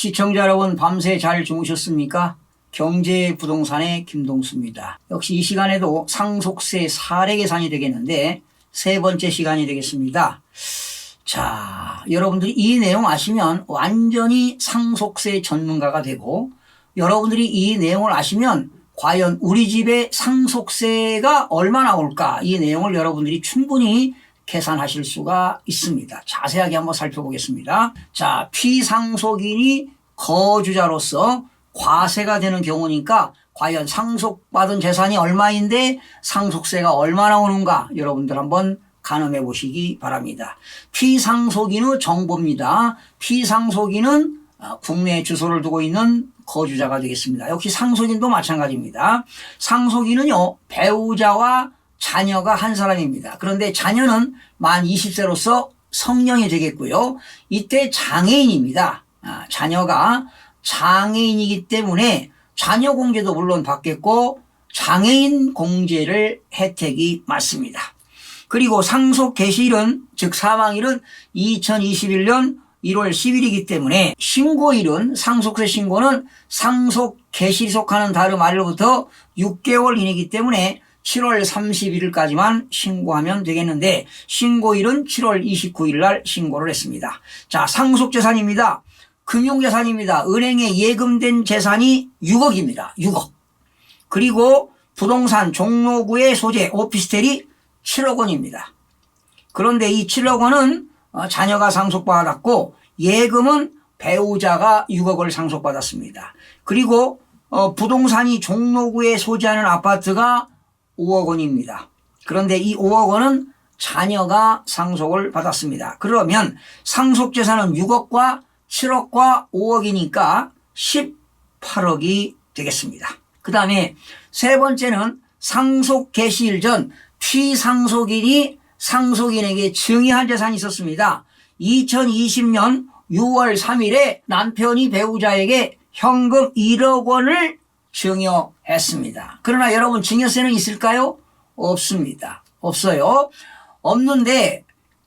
시청자 여러분, 밤새 잘 주무셨습니까? 경제부동산의 김동수입니다. 역시 이 시간에도 상속세 사례 계산이 되겠는데 세 번째 시간이 되겠습니다. 자, 여러분들이 이 내용 아시면 완전히 상속세 전문가가 되고, 여러분들이 이 내용을 아시면 과연 우리 집의 상속세가 얼마나 올까, 이 내용을 여러분들이 충분히 계산하실 수가 있습니다. 자세하게 한번 살펴보겠습니다. 자, 피상속인이 거주자로서 과세가 되는 경우니까 과연 상속받은 재산이 얼마인데 상속세가 얼마나 오는가, 여러분들 한번 가늠해 보시기 바랍니다. 피상속인의 정보입니다. 피상속인은 국내에 주소를 두고 있는 거주자가 되겠습니다. 역시 상속인도 마찬가지입니다. 상속인은요, 배우자와 자녀가 한 사람입니다. 그런데 자녀는 만 20세로서 성년이 되겠고요. 이때 장애인입니다. 자녀가 장애인이기 때문에 자녀 공제도 물론 받겠고 장애인 공제를 혜택이 맞습니다. 그리고 상속 개시일은, 즉 사망일은 2021년 1월 10일이기 때문에 신고일은, 상속세 신고는 상속 개시일이 속하는 다음 알로부터 6개월 이내이기 때문에 7월 31일까지만 신고하면 되겠는데 신고일은 7월 29일 날 신고를 했습니다. 자, 상속재산입니다. 금융재산입니다. 은행에 예금된 재산이 6억입니다. 6억. 그리고 부동산 종로구의 소재 오피스텔이 7억 원입니다. 그런데 이 7억 원은 자녀가 상속받았고 예금은 배우자가 6억을 상속받았습니다. 그리고 부동산이 종로구에 소재하는 아파트가 5억 원입니다. 그런데 이 5억 원은 자녀가 상속을 받았습니다. 그러면 상속재산은 6억과 7억과 5억이니까 18억이 되겠습니다. 그 다음에 세 번째는 상속 개시일 전 피상속인이 상속인에게 증여한 재산이 있었습니다. 2020년 6월 3일에 남편이 배우자에게 현금 1억 원을 증여했습니다. 그러나 여러분, 증여세는 있을까요? 없습니다. 없어요. 없는데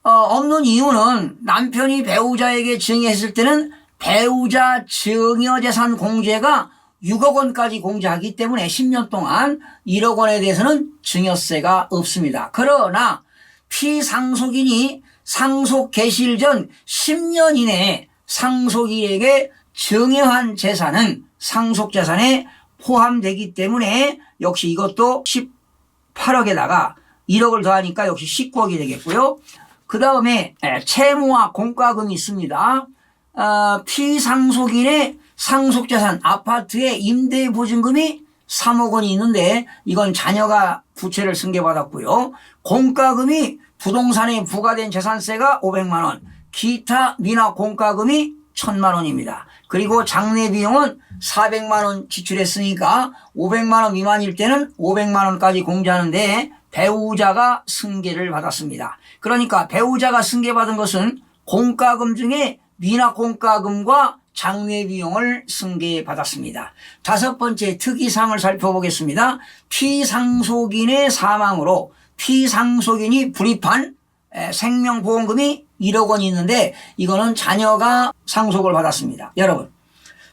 없는 이유는 남편이 배우자에게 증여했을 때는 배우자 증여재산 공제가 6억 원까지 공제하기 때문에 10년 동안 1억 원에 대해서는 증여세가 없습니다. 그러나 피상속인이 상속 개시일 전 10년 이내에 상속인에게 증여한 재산은 상속재산에 포함되기 때문에 역시 이것도 18억에다가 1억을 더하니까 역시 19억이 되겠고요. 그 다음에 채무와 공과금이 있습니다. 피상속인의 상속재산, 아파트의 임대보증금이 3억 원이 있는데 이건 자녀가 부채를 승계받았고요. 공과금이 부동산에 부과된 재산세가 500만 원, 기타 미납 공과금이 1000만 원입니다. 그리고 장례 비용은 400만 원 지출했으니까 500만 원 미만일 때는 500만 원까지 공제하는데 배우자가 승계를 받았습니다. 그러니까 배우자가 승계받은 것은 공과금 중에 미납 공과금과 장례 비용을 승계받았습니다. 다섯 번째 특이사항을 살펴보겠습니다. 피상속인의 사망으로 피상속인이 불입한 생명보험금이 1억 원이 있는데 이거는 자녀가 상속을 받았습니다. 여러분,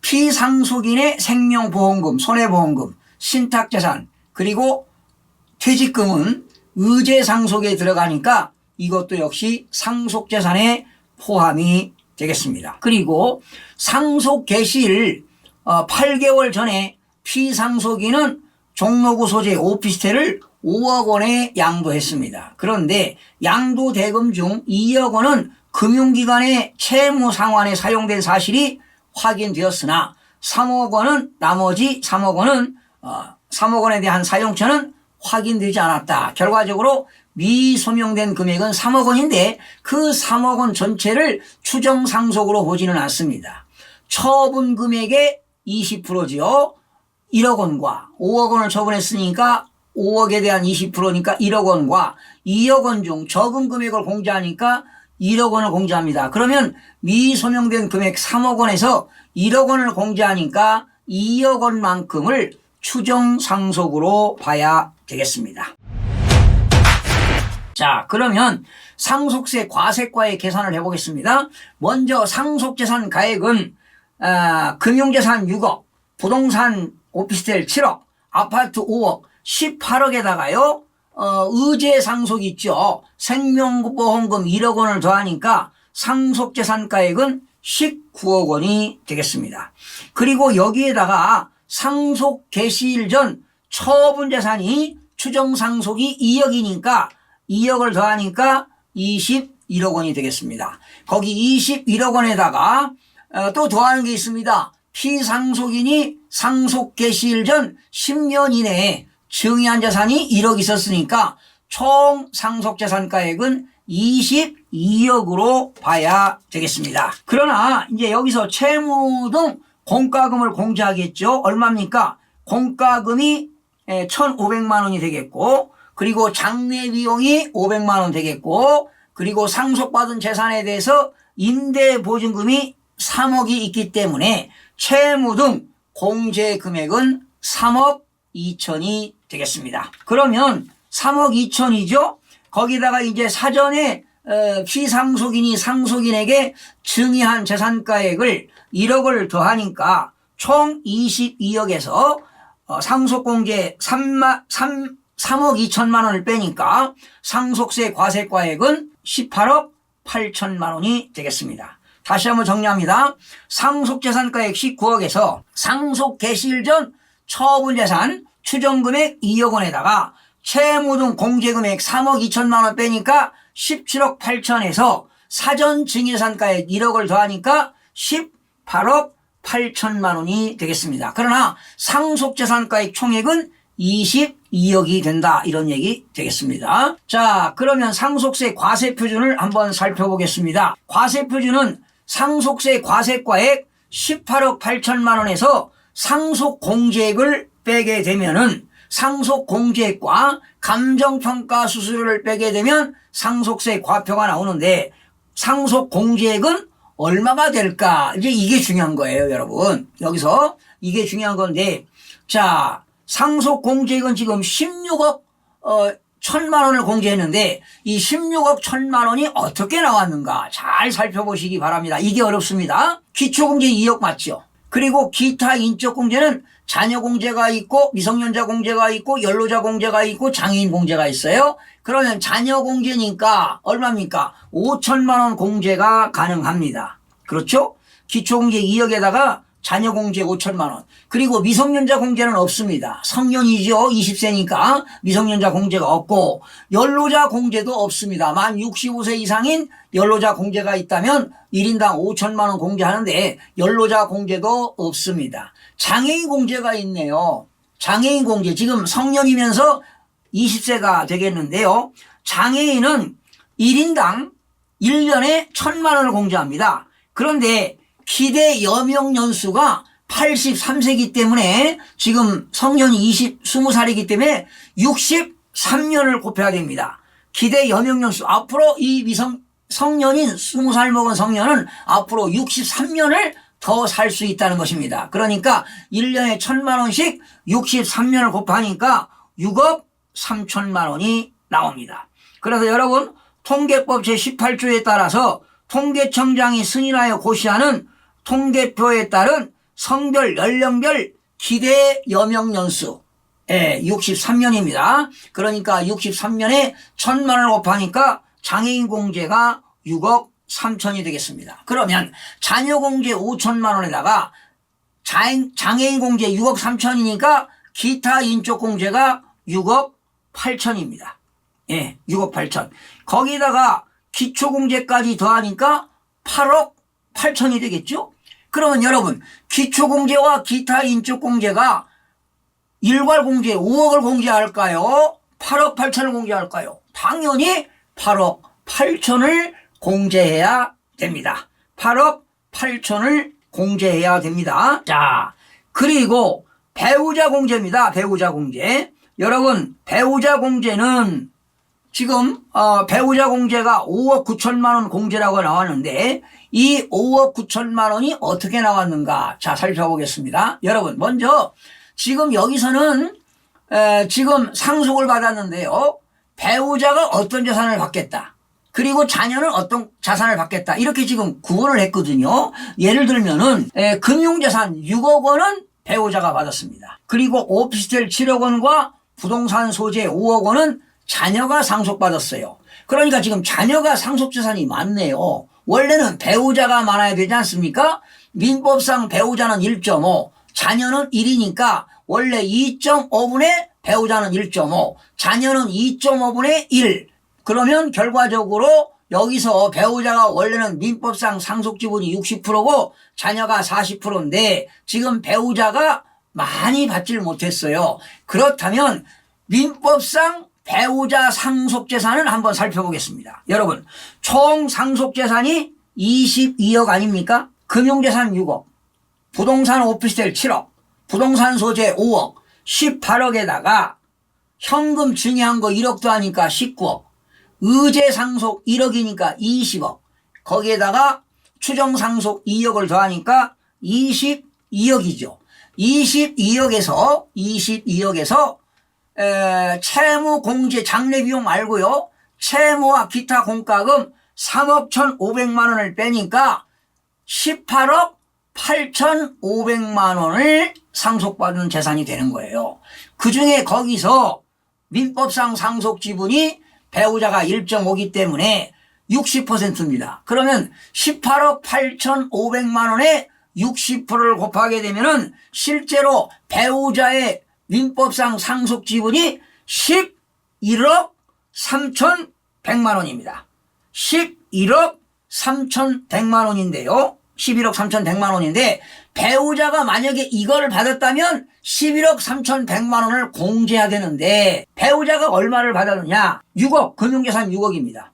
피상속인의 생명보험금, 손해보험금, 신탁재산, 그리고 퇴직금은 의제상속에 들어가니까 이것도 역시 상속재산에 포함이 되겠습니다. 그리고 상속 개시일 8개월 전에 피상속인은 종로구 소재 오피스텔을 5억 원에 양도했습니다. 그런데 양도 대금 중 2억 원은 금융기관의 채무 상환에 사용된 사실이 확인되었으나 3억 원은, 나머지 3억 원은 3억 원에 대한 사용처는 확인되지 않았다. 결과적으로 미소명된 금액은 3억 원인데 그 3억 원 전체를 추정상속으로 보지는 않습니다. 처분 금액의 20%지요. 1억 원과 5억 원을 처분했으니까 5억에 대한 20%니까 1억 원과 2억 원 중 적은 금액을 공제하니까 1억 원을 공제합니다. 그러면 미소명된 금액 3억 원에서 1억 원을 공제하니까 2억 원만큼을 추정상속으로 봐야 되겠습니다. 자, 그러면 상속세 과세과의 계산을 해보겠습니다. 먼저 상속재산 가액은 금융재산 6억, 부동산 오피스텔 7억, 아파트 5억, 18억에다가요, 의제 상속 있죠. 생명보험금 1억 원을 더하니까 상속재산가액은 19억 원이 되겠습니다. 그리고 여기에다가 상속 개시일 전 처분재산이 추정상속이 2억이니까 2억을 더하니까 21억 원이 되겠습니다. 거기 21억 원에다가 또 더하는 게 있습니다. 피상속인이 상속 개시일 전 10년 이내에 증여한 재산이 1억 있었으니까 총 상속재산가액은 22억으로 봐야 되겠습니다. 그러나 이제 여기서 채무 등 공과금을 공제하겠죠. 얼마입니까? 공과금이 1,500만 원이 되겠고, 그리고 장례 비용이 500만 원 되겠고, 그리고 상속받은 재산에 대해서 임대보증금이 3억이 있기 때문에 채무 등 공제 금액은 3억 2천이 되겠습니다. 그러면 3억 2천이죠. 거기다가 이제 사전에 피상속인이 상속인에게 증여한 재산가액을 1억을 더하니까 총 22억에서 상속공제 3억 2천만 원을 빼니까 상속세 과세가액은 18억 8천만 원이 되겠습니다. 다시 한번 정리합니다. 상속재산가액 19억에서 상속 개시일 전 처분재산 추정금액 2억 원에다가 채무 등 공제금액 3억 2천만 원 빼니까 17억 8천에서 사전 증여재산가액 1억을 더하니까 18억 8천만 원이 되겠습니다. 그러나 상속재산가액 총액은 22억이 된다, 이런 얘기 되겠습니다. 자, 그러면 상속세 과세표준을 한번 살펴보겠습니다. 과세표준은 상속세 과세가액 18억 8천만 원에서 상속공제액을 빼게 되면은 상속공제액과 감정평가 수수료를 빼게 되면 상속세 과표가 나오는데, 상속공제액은 얼마가 될까? 이제 이게 중요한 거예요, 여러분. 여기서 이게 중요한 건데, 자, 상속공제액은 지금 16억 1천만 원을 공제했는데 이 16억 1천만 원이 어떻게 나왔는가 잘 살펴보시기 바랍니다. 이게 어렵습니다. 기초공제 2억 맞죠? 그리고 기타 인적공제는 자녀공제가 있고 미성년자 공제가 있고 연로자 공제가 있고 장애인 공제가 있어요. 그러면 자녀공제니까 얼마입니까? 5천만 원 공제가 가능합니다. 그렇죠? 기초공제 2억에다가 자녀공제 5천만 원. 그리고 미성년자 공제는 없습니다. 성년이죠. 20세니까 미성년자 공제가 없고, 연로자 공제도 없습니다. 만 65세 이상인 연로자 공제가 있다면 1인당 5천만 원 공제하는데 연로자 공제도 없습니다. 장애인 공제가 있네요. 장애인 공제. 지금 성년이면서 20세가 되겠는데요. 장애인은 1인당 1년에 1,000만 원을 공제합니다. 그런데 기대 여명 연수가 83세이기 때문에 지금 성년이 20살이기 때문에 63년을 곱해야 됩니다. 기대 여명 연수. 앞으로 이 성년인 20살 먹은 성년은 앞으로 63년을 더 살 수 있다는 것입니다. 그러니까 1년에 1,000만 원씩 63년을 곱하니까 6억 3천만 원이 나옵니다. 그래서 여러분, 통계법 제18조에 따라서 통계청장이 승인하여 고시하는 통계표에 따른 성별, 연령별 기대 여명 연수 63년입니다. 그러니까 63년에 1,000만 원을 곱하니까 장애인 공제가 6억 3천이 되겠습니다. 그러면 자녀 공제 5천만 원에다가 장애인 공제 6억 3천이니까 기타 인적 공제가 6억 8천입니다. 6억 8천. 거기다가 기초공제까지 더하니까 8억 8천이 되겠죠? 그러면 여러분, 기초공제와 기타 인적공제가 일괄공제 5억을 공제할까요? 8억 8천을 공제할까요? 당연히 8억 8천을 공제해야 됩니다. 8억 8천을 공제해야 됩니다. 자, 그리고 배우자 공제입니다. 배우자 공제. 여러분, 배우자 공제는 지금 배우자 공제가 5억 9천만 원 공제라고 나왔는데 이 5억 9천만 원이 어떻게 나왔는가? 자, 살펴보겠습니다. 여러분, 먼저 지금 여기서는 지금 상속을 받았는데요. 배우자가 어떤 재산을 받겠다. 그리고 자녀는 어떤 자산을 받겠다. 이렇게 지금 구분을 했거든요. 예를 들면은 금융자산 6억 원은 배우자가 받았습니다. 그리고 오피스텔 7억 원과 부동산 소재 5억 원은 자녀가 상속받았어요. 그러니까 지금 자녀가 상속재산이 많네요. 원래는 배우자가 많아야 되지 않습니까? 민법상 배우자는 1.5, 자녀는 1이니까 원래 2.5분의 배우자는 1.5, 자녀는 2.5분의 1. 그러면 결과적으로 여기서 배우자가 원래는 민법상 상속지분이 60%고 자녀가 40%인데 지금 배우자가 많이 받질 못했어요. 그렇다면 민법상 배우자 상속재산을 한번 살펴보겠습니다. 여러분, 총 상속재산이 22억 아닙니까? 금융재산 6억, 부동산 오피스텔 7억, 부동산 소재 5억, 18억에다가 현금 증여한 거 1억도 하니까 19억, 의제 상속 1억이니까 20억, 거기에다가 추정 상속 2억을 더하니까 22억이죠. 22억에서 채무 공제 장례 비용 말고요. 채무와 기타 공과금 3억 1,500만 원을 빼니까 18억 8,500만 원을 상속받은 재산이 되는 거예요. 그중에 거기서 민법상 상속 지분이 배우자가 1.5기 때문에 60%입니다. 그러면 18억 8,500만 원에 60%를 곱하게 되면은 실제로 배우자의 민법상 상속 지분이 11억 3,100만 원입니다. 11억 3,100만 원인데요. 11억 3,100만 원인데 배우자가 만약에 이걸 받았다면 11억 3,100만 원을 공제해야 되는데 배우자가 얼마를 받았느냐? 6억, 금융재산 6억입니다.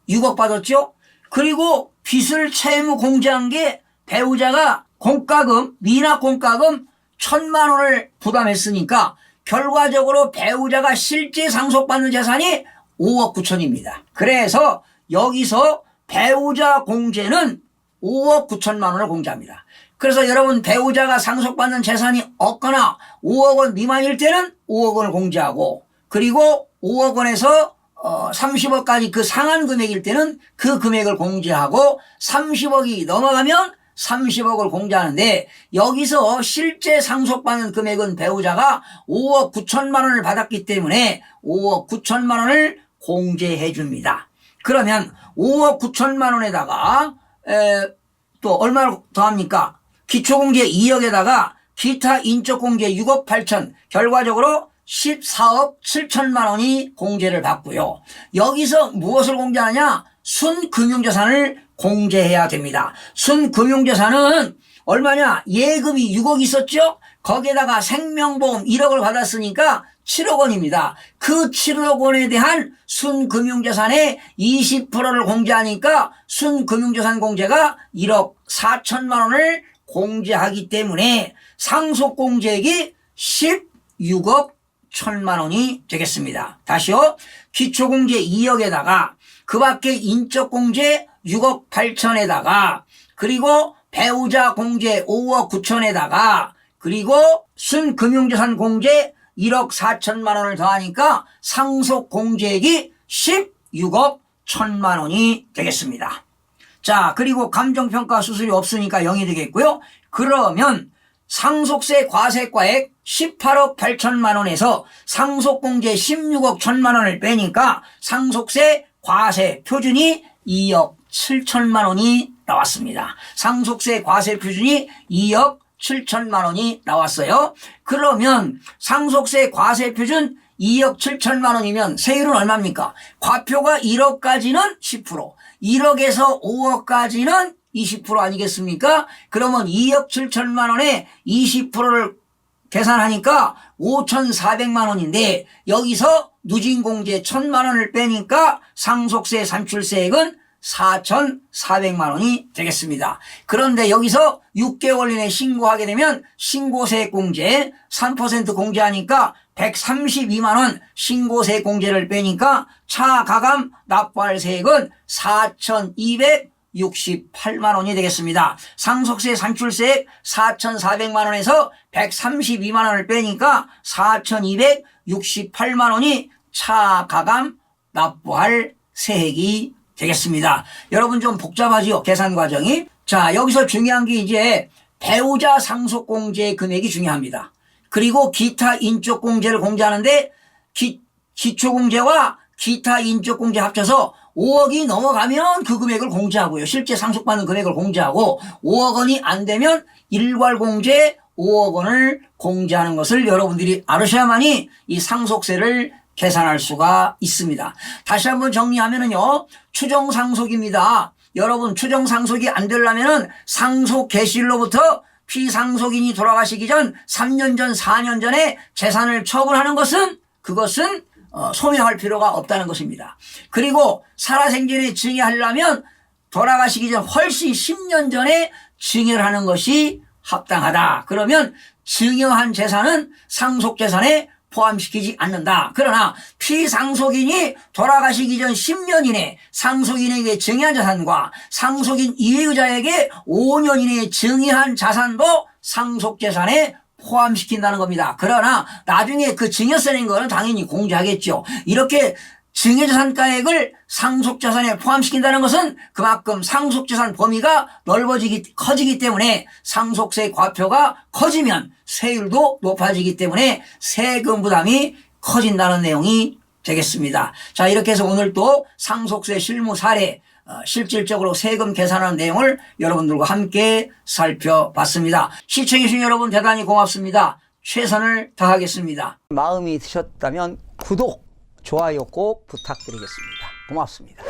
6억 받았죠? 그리고 빚을 채무 공제한 게 배우자가 공과금, 미납 공과금 1,000만 원을 부담했으니까 결과적으로 배우자가 실제 상속받는 재산이 5억 9천입니다. 그래서 여기서 배우자 공제는 5억 9천만 원을 공제합니다. 그래서 여러분 배우자가 상속받는 재산이 없거나 5억 원 미만일 때는 5억 원을 공제하고 그리고 5억 원에서 30억까지 그 상한 금액일 때는 그 금액을 공제하고 30억이 넘어가면 30억을 공제하는데 여기서 실제 상속받는 금액은 배우자가 5억 9천만 원을 받았기 때문에 5억 9천만 원을 공제해 줍니다. 그러면 5억 9천만 원에다가 또 얼마를 더합니까? 기초공제 2억에다가 기타 인적공제 6억 8천 결과적으로 14억 7천만 원이 공제를 받고요. 여기서 무엇을 공제하느냐? 순금융자산을 공제해야 됩니다. 순금융자산은 얼마냐? 예금이 6억 있었죠? 거기에다가 생명보험 1억을 받았으니까 7억 원입니다. 그 7억 원에 대한 순금융자산의 20%를 공제하니까 순금융자산 공제가 1억 4천만 원을 공제하기 때문에 상속공제액이 16억 1천만 원이 되겠습니다. 다시요. 기초공제 2억에다가 그 밖에 인적공제 6억 8천에다가 그리고 배우자 공제 5억 9천에다가 그리고 순금융자산 공제 1억 4천만 원을 더하니까 상속공제액이 16억 1천만 원이 되겠습니다. 자, 그리고 감정평가 수수료 없으니까 0이 되겠고요. 그러면 상속세 과세가액 18억 8천만 원에서 상속공제 16억 1천만 원을 빼니까 상속세 과세 표준이 2억 7천만 원이 나왔습니다. 상속세 과세 표준이 2억 7천만 원이 나왔어요. 그러면 상속세 과세 표준 2억 7천만 원이면 세율은 얼마입니까? 과표가 1억까지는 10%, 1억에서 5억까지는 20% 아니겠습니까? 그러면 2억 7천만 원에 20%를 계산하니까 5,400만 원인데 여기서 누진공제 1,000만 원을 빼니까 상속세 산출세액은 4,400만 원이 되겠습니다. 그런데 여기서 6개월 이내 신고하게 되면 신고세액 공제 3% 공제하니까 132만 원 신고세액 공제를 빼니까 차가감 납부할 세액은 4,268만 원이 되겠습니다. 상속세 산출세액 4,400만 원에서 132만 원을 빼니까 4,268만 원이 차가감 납부할 세액이 되겠습니다. 여러분 좀 복잡하지요? 계산 과정이. 자, 여기서 중요한 게 이제 배우자 상속공제 금액이 중요합니다. 그리고 기타 인적공제를 공제하는데 기초공제와 기타 인적공제 합쳐서 5억이 넘어가면 그 금액을 공제하고요. 실제 상속받는 금액을 공제하고 5억 원이 안 되면 일괄공제 5억 원을 공제하는 것을 여러분들이 알으셔야만이 이 상속세를 계산할 수가 있습니다. 다시 한번 정리하면은요. 추정상속입니다. 여러분 추정상속이 안 되려면은 상속 개시일로부터 피상속인이 돌아가시기 전 3년 전 4년 전에 재산을 처분하는 것은 그것은 소명할 필요가 없다는 것입니다. 그리고 살아생전에 증여하려면 돌아가시기 전 훨씬 10년 전에 증여를 하는 것이 합당하다. 그러면 증여한 재산은 상속재산에 포함시키지 않는다. 그러나 피상속인이 돌아가시기 전 10년 이내 상속인에게 증여한 자산과 상속인 이외의자에게 5년 이내에 증여한 자산도 상속재산에 포함시킨다는 겁니다. 그러나 나중에 그 증여세 낸 거는 당연히 공제하겠죠. 이렇게 증여자산가액을 상속재산에 포함시킨다는 것은 그만큼 상속재산 범위가 커지기 때문에 상속세 과표가 커지면 세율도 높아지기 때문에 세금 부담이 커진다는 내용이 되겠습니다. 자, 이렇게 해서 오늘 또 상속세 실무 사례 실질적으로 세금 계산하는 내용을 여러분들과 함께 살펴봤습니다. 시청해주신 여러분 대단히 고맙습니다. 최선을 다하겠습니다. 마음이 드셨다면 구독, 좋아요 꼭 부탁드리겠습니다. 고맙습니다.